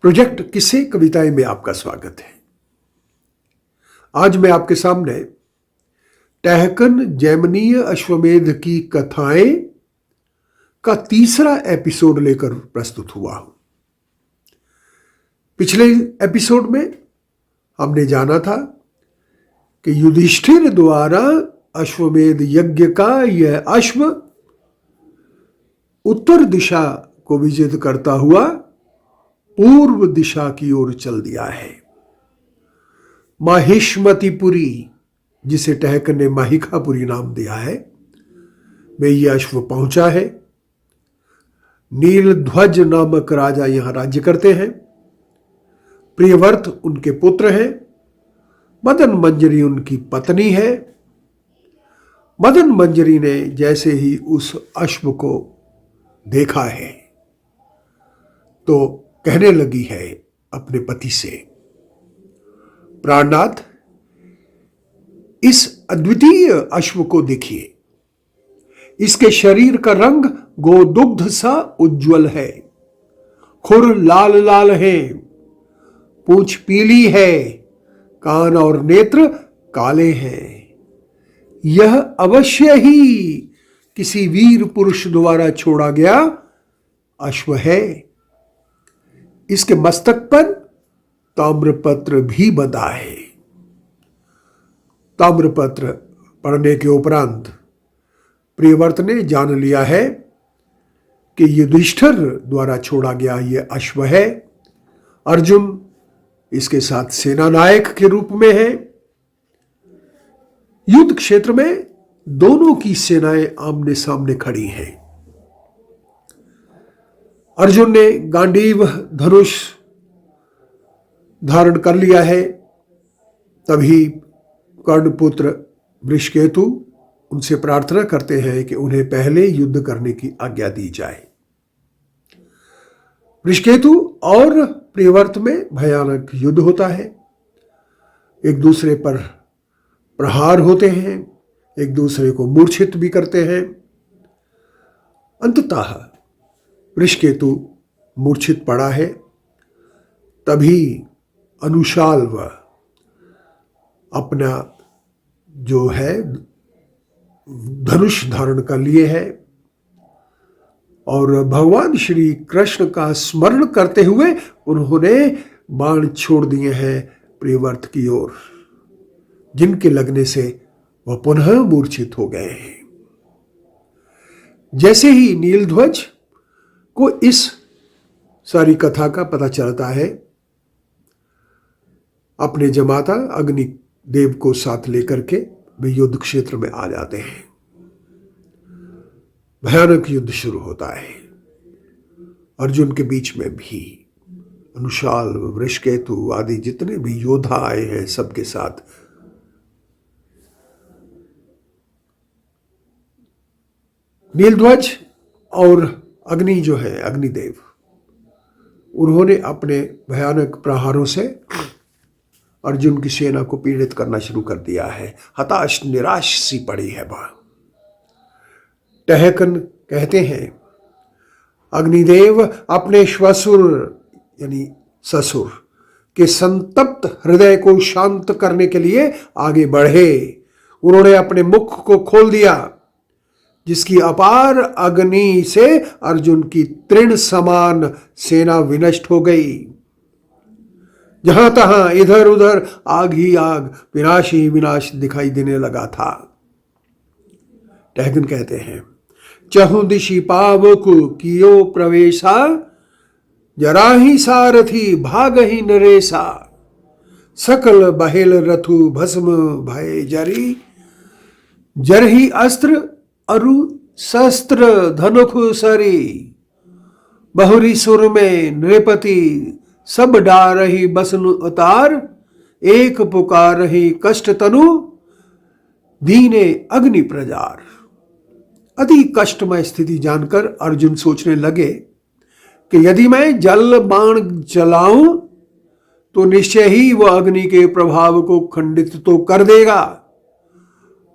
Project किस्से कविताएं में आपका स्वागत है। आज मैं आपके सामने टहकन जैमिनीय अश्वमेध की कथाएं का तीसरा एपिसोड लेकर प्रस्तुत हुआ हूं। पिछले एपिसोड में हमने जाना था कि युधिष्ठिर द्वारा अश्वमेध यज्ञ का यह अश्व उत्तर दिशा को विजित करता हुआ पूर्व दिशा की ओर चल दिया है। माहिष्मतिपुरी, जिसे टहकन ने माहिकापुरी नाम दिया है, में यह अश्व पहुंचा है। नीलध्वज नामक राजा यहां राज्य करते हैं। प्रियव्रत उनके पुत्र हैं। मदन मंजरी उनकी पत्नी है। मदन मंजरी ने जैसे ही उस अश्व को देखा है तो कहने लगी है अपने पति से, प्राणनाथ, इस अद्वितीय अश्व को देखिए। इसके शरीर का रंग गोदुग्ध सा उज्जवल है। खुर लाल लाल है, पूंछ पीली है, कान और नेत्र काले हैं। यह अवश्य ही किसी वीर पुरुष द्वारा छोड़ा गया अश्व है। इसके मस्तक पर ताम्रपत्र भी बंधा है। ताम्रपत्र पढ़ने के उपरांत प्रियव्रत ने जान लिया है कि युधिष्ठिर द्वारा छोड़ा गया यह अश्व है। अर्जुन इसके साथ सेना नायक के रूप में है। युद्ध क्षेत्र में दोनों की सेनाएं आमने सामने खड़ी हैं। अर्जुन ने गांडीव धनुष धारण कर लिया है। तभी कर्णपुत्र वृषकेतु उनसे प्रार्थना करते हैं कि उन्हें पहले युद्ध करने की आज्ञा दी जाए। वृषकेतु और प्रियव्रत में भयानक युद्ध होता है। एक दूसरे पर प्रहार होते हैं, एक दूसरे को मूर्छित भी करते हैं। अंततः वृषकेतु मूर्छित पड़ा है। तभी अनुशाल्व अपना जो है धनुष धारण कर लिए है और भगवान श्री कृष्ण का स्मरण करते हुए उन्होंने बाण छोड़ दिए हैं प्रियव्रत की ओर, जिनके लगने से वह पुनः मूर्छित हो गए हैं। जैसे ही नीलध्वज को इस सारी कथा का पता चलता है, अपने जमाता अग्निदेव को साथ लेकर के वे युद्ध क्षेत्र में आ जाते हैं। भयानक युद्ध शुरू होता है। अर्जुन के बीच में भी अनुशाल, वृषकेतु आदि जितने भी योद्धा आए हैं, सबके साथ नीलध्वज और अग्नि जो है अग्निदेव, उन्होंने अपने भयानक प्रहारों से अर्जुन की सेना को पीड़ित करना शुरू कर दिया है। हताश निराश सी पड़ी है वह। टहकन कहते हैं, अग्निदेव अपने श्वसुर यानी ससुर के संतप्त हृदय को शांत करने के लिए आगे बढ़े। उन्होंने अपने मुख को खोल दिया, जिसकी अपार अग्नि से अर्जुन की तृण समान सेना विनष्ट हो गई। जहां तहां इधर उधर आग ही आग, विनाश ही विनाश दिखाई देने लगा था। टहकन कहते हैं, चहु दिशि पावक कियो प्रवेशा, जरा ही सारथी भाग ही नरेसा। सकल बहेल रथु भस्म भय जरी, जरही अस्त्र अरु शस्त्र धनुख सरी। बहुरी सुर में नृपति सब डारही बसन उतार। एक पुकार रही कष्ट तनु, दीने अग्नि प्रजार। अति कष्टमय स्थिति जानकर अर्जुन सोचने लगे कि यदि मैं जल बाण चलाऊं तो निश्चय ही वह अग्नि के प्रभाव को खंडित तो कर देगा,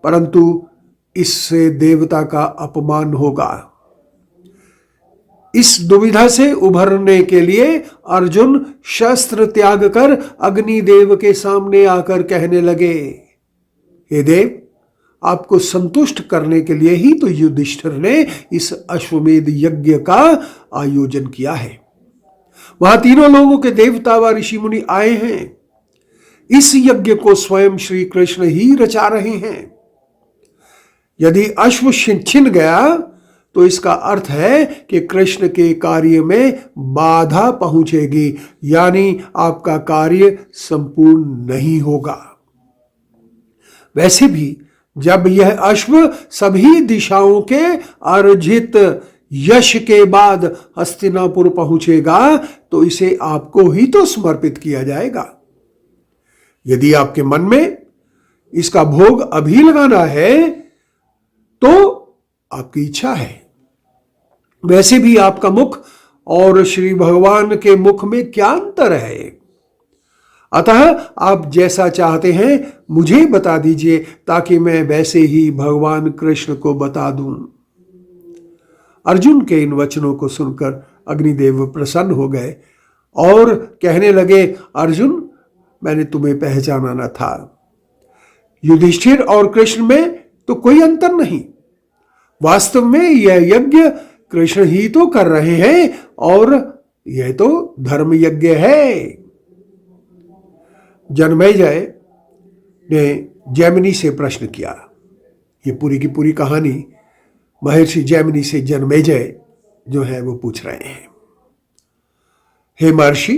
परंतु इससे देवता का अपमान होगा। इस दुविधा से उभरने के लिए अर्जुन शस्त्र त्याग कर अग्निदेव के सामने आकर कहने लगे, हे देव, आपको संतुष्ट करने के लिए ही तो युधिष्ठिर ने इस अश्वमेध यज्ञ का आयोजन किया है। वहां तीनों लोगों के देवता व ऋषि मुनि आए हैं। इस यज्ञ को स्वयं श्री कृष्ण ही रचा रहे हैं। यदि अश्व छिन गया तो इसका अर्थ है कि कृष्ण के कार्य में बाधा पहुंचेगी, यानी आपका कार्य संपूर्ण नहीं होगा। वैसे भी जब यह अश्व सभी दिशाओं के अर्जित यश के बाद हस्तिनापुर पहुंचेगा तो इसे आपको ही तो समर्पित किया जाएगा। यदि आपके मन में इसका भोग अभी लगाना है तो आपकी इच्छा है। वैसे भी आपका मुख और श्री भगवान के मुख में क्या अंतर है? अतः आप जैसा चाहते हैं मुझे बता दीजिए, ताकि मैं वैसे ही भगवान कृष्ण को बता दूं। अर्जुन के इन वचनों को सुनकर अग्निदेव प्रसन्न हो गए और कहने लगे, अर्जुन, मैंने तुम्हें पहचाना न था। युधिष्ठिर और कृष्ण में तो कोई अंतर नहीं। वास्तव में यह यज्ञ कृष्ण ही तो कर रहे हैं और यह तो धर्म यज्ञ है। जन्मेजय ने जैमिनी से प्रश्न किया। ये पूरी की पूरी कहानी महर्षि जैमिनी से जन्मेजय जो है वो पूछ रहे हैं। हे महर्षि,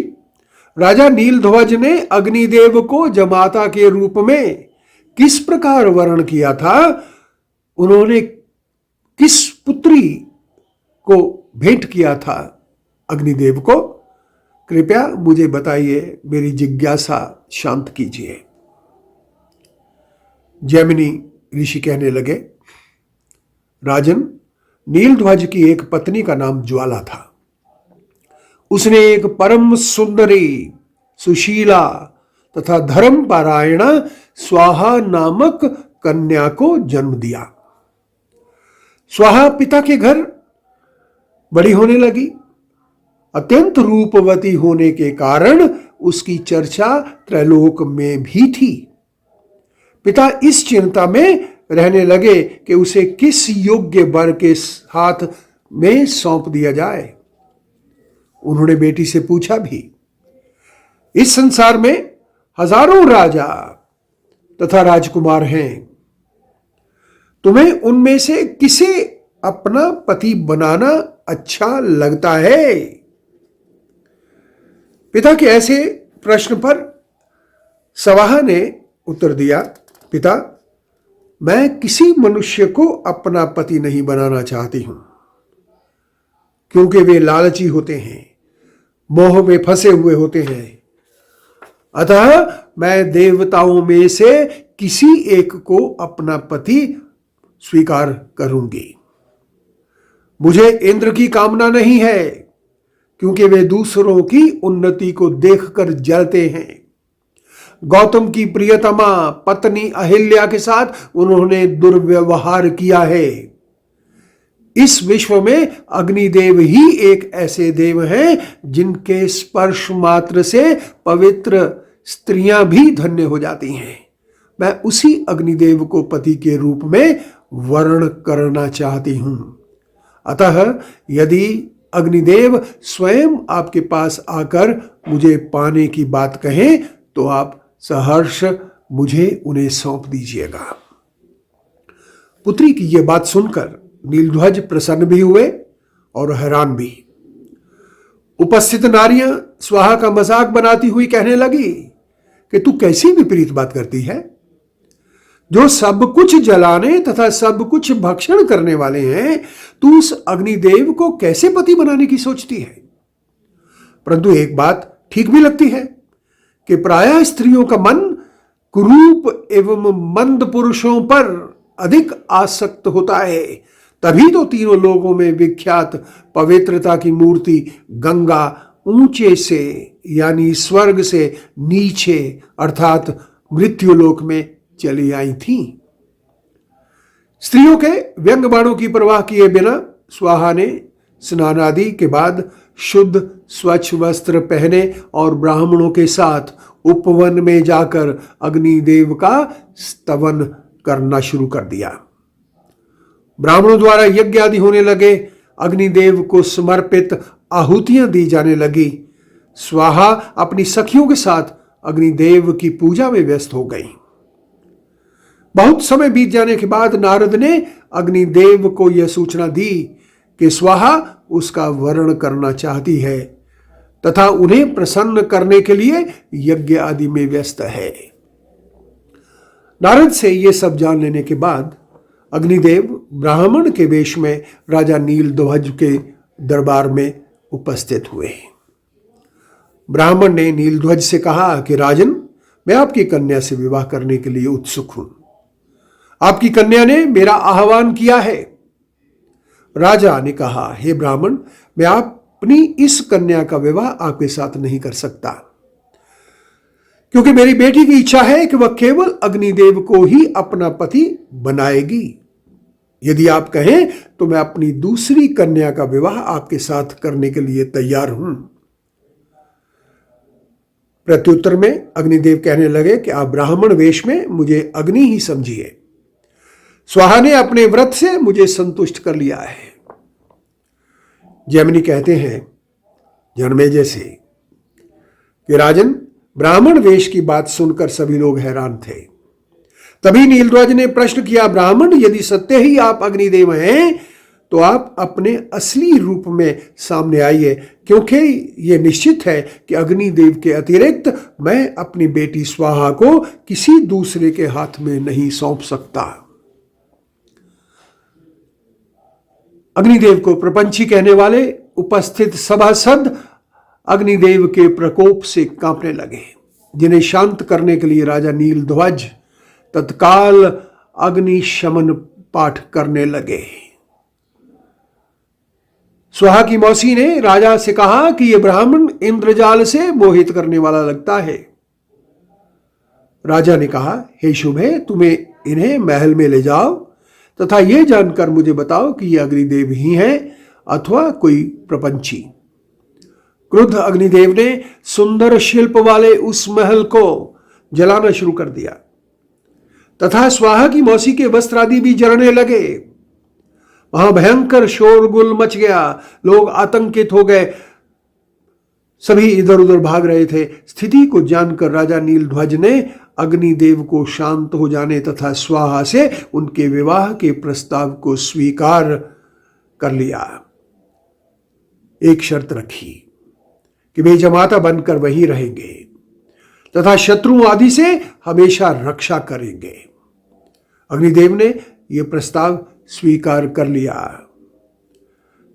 राजा नीलध्वज ने अग्निदेव को जमाता के रूप में किस प्रकार वर्ण किया था? उन्होंने किस पुत्री को भेंट किया था अग्निदेव को? कृपया मुझे बताइए, मेरी जिज्ञासा शांत कीजिए। जैमिनी ऋषि कहने लगे, राजन, नीलध्वज की एक पत्नी का नाम ज्वाला था। उसने एक परम सुंदरी, सुशीला तथा धर्मपरायणा स्वाहा नामक कन्या को जन्म दिया। स्वाहा पिता के घर बड़ी होने लगी। अत्यंत रूपवती होने के कारण उसकी चर्चा त्रैलोक में भी थी। पिता इस चिंता में रहने लगे कि उसे किस योग्य वर के हाथ में सौंप दिया जाए। उन्होंने बेटी से पूछा भी, इस संसार में हजारों राजा तथा राजकुमार हैं, तुम्हें उनमें से किसे अपना पति बनाना अच्छा लगता है? पिता के ऐसे प्रश्न पर स्वाहा ने उत्तर दिया, पिता, मैं किसी मनुष्य को अपना पति नहीं बनाना चाहती हूं, क्योंकि वे लालची होते हैं, मोह में फंसे हुए होते हैं। अतः मैं देवताओं में से किसी एक को अपना पति स्वीकार करूंगी। मुझे इंद्र की कामना नहीं है, क्योंकि वे दूसरों की उन्नति को देखकर जलते हैं। गौतम की प्रियतमा पत्नी अहिल्या के साथ उन्होंने दुर्व्यवहार किया है। इस विश्व में अग्निदेव ही एक ऐसे देव हैं जिनके स्पर्श मात्र से पवित्र स्त्रियां भी धन्य हो जाती हैं। मैं उसी अग्निदेव को पति के रूप में वर्ण करना चाहती हूं। अतः यदि अग्निदेव स्वयं आपके पास आकर मुझे पाने की बात कहें तो आप सहर्ष मुझे उन्हें सौंप दीजिएगा। पुत्री की यह बात सुनकर नीलध्वज प्रसन्न भी हुए और हैरान भी। उपस्थित नारियां स्वाहा का मजाक बनाती हुई कहने लगी कि तू कैसी विपरीत बात करती है? जो सब कुछ जलाने तथा सब कुछ भक्षण करने वाले हैं, तू उस अग्निदेव को कैसे पति बनाने की सोचती है? परंतु एक बात ठीक भी लगती है कि प्रायः स्त्रियों का मन कुरूप एवं मंद पुरुषों पर अधिक आसक्त होता है। तभी तो तीनों लोगों में विख्यात पवित्रता की मूर्ति गंगा ऊंचे से यानी स्वर्ग से नीचे अर्थात मृत्युलोक में चली आई थी। स्त्रियों के व्यंग बाणों की परवाह किए बिना स्वाहा ने स्नान आदि के बाद शुद्ध स्वच्छ वस्त्र पहने और ब्राह्मणों के साथ उपवन में जाकर अग्निदेव का स्तवन करना शुरू कर दिया। ब्राह्मणों द्वारा यज्ञ आदि होने लगे। अग्निदेव को समर्पित आहुतियां दी जाने लगी। स्वाहा अपनी सखियों के साथ अग्निदेव की पूजा में व्यस्त हो गई। बहुत समय बीत जाने के बाद नारद ने अग्निदेव को यह सूचना दी कि स्वाहा उसका वरण करना चाहती है तथा उन्हें प्रसन्न करने के लिए यज्ञ आदि में व्यस्त है। नारद से यह सब जान लेने के बाद अग्निदेव ब्राह्मण के वेश में राजा नीलध्वज के दरबार में उपस्थित हुए। ब्राह्मण ने नीलध्वज से कहा कि राजन, मैं आपकी कन्या से विवाह करने के लिए उत्सुक हूं। आपकी कन्या ने मेरा आह्वान किया है। राजा ने कहा, हे ब्राह्मण, मैं अपनी इस कन्या का विवाह आपके साथ नहीं कर सकता, क्योंकि मेरी बेटी की इच्छा है कि वह केवल अग्निदेव को ही अपना पति बनाएगी। यदि आप कहें तो मैं अपनी दूसरी कन्या का विवाह आपके साथ करने के लिए तैयार हूं। प्रत्युत्तर में अग्निदेव कहने लगे कि आप ब्राह्मण वेश में मुझे अग्नि ही समझिए। स्वाहा ने अपने व्रत से मुझे संतुष्ट कर लिया है। जैमिनी कहते हैं जनमेजय से कि राजन, ब्राह्मण वेश की बात सुनकर सभी लोग हैरान थे। तभी नीलध्वज ने प्रश्न किया, ब्राह्मण, यदि सत्य ही आप अग्निदेव हैं तो आप अपने असली रूप में सामने आइए, क्योंकि यह निश्चित है कि अग्निदेव के अतिरिक्त मैं अपनी बेटी स्वाहा को किसी दूसरे के हाथ में नहीं सौंप सकता। अग्निदेव को प्रपंची कहने वाले उपस्थित सभासद अग्निदेव के प्रकोप से कांपने लगे, जिन्हें शांत करने के लिए राजा नीलध्वज तत्काल अग्नि शमन पाठ करने लगे। स्वाहा की मौसी ने राजा से कहा कि यह ब्राह्मण इंद्रजाल से मोहित करने वाला लगता है। राजा ने कहा, हे शुभे, तुम्हें इन्हें महल में ले जाओ तथा यह जानकर मुझे बताओ कि ये अग्निदेव ही हैं अथवा कोई प्रपंची। क्रुद्ध अग्निदेव ने सुंदर शिल्प वाले उस महल को जलाना शुरू कर दिया तथा स्वाहा की मौसी के वस्त्र आदि भी जलने लगे। वहां भयंकर शोरगुल मच गया। लोग आतंकित हो गए। सभी इधर उधर भाग रहे थे। स्थिति को जानकर राजा नीलध्वज ने अग्निदेव को शांत हो जाने तथा स्वाहा से उनके विवाह के प्रस्ताव को स्वीकार कर लिया। एक शर्त रखी कि वे जमाता बनकर वहीं रहेंगे तथा शत्रुओं आदि से हमेशा रक्षा करेंगे। अग्निदेव ने यह प्रस्ताव स्वीकार कर लिया।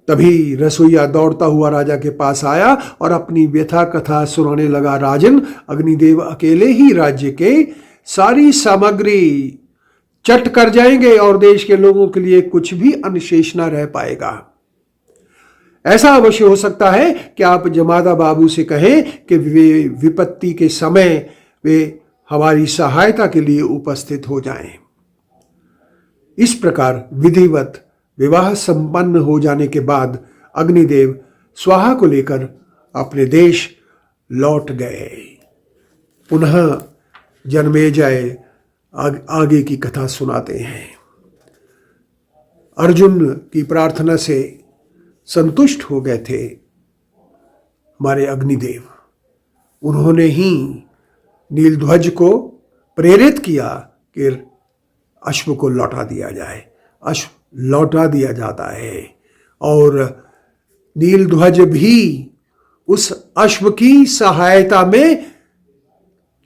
तभी रसोइया दौड़ता हुआ राजा के पास आया और अपनी व्यथा कथा सुनाने लगा। राजन, अग्निदेव अकेले ही राज्य के सारी सामग्री चट कर जाएंगे और देश के लोगों के लिए कुछ भी अनशेष न रह पाएगा। ऐसा अवश्य हो सकता है कि आप जमादा बाबू से कहें कि वे विपत्ति के समय वे हमारी सहायता के लिए उपस्थित हो जाएं। इस प्रकार विधिवत विवाह संपन्न हो जाने के बाद अग्निदेव स्वाहा को लेकर अपने देश लौट गए। पुनः जनमेजय आगे की कथा सुनाते हैं। अर्जुन की प्रार्थना से संतुष्ट हो गए थे हमारे अग्निदेव। उन्होंने ही नीलध्वज को प्रेरित किया कि अश्व को लौटा दिया जाए। अश्व लौटा दिया जाता है और नीलध्वज भी उस अश्व की सहायता में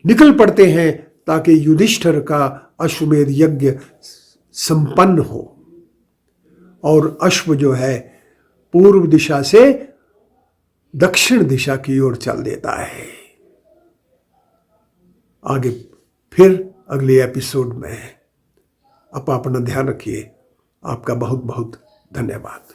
निकल पड़ते हैं ताकि युधिष्ठिर का अश्वमेध यज्ञ संपन्न हो और अश्व जो है पूर्व दिशा से दक्षिण दिशा की ओर चल देता है। आगे फिर अगले एपिसोड में आप अपना ध्यान रखिए। आपका बहुत बहुत धन्यवाद।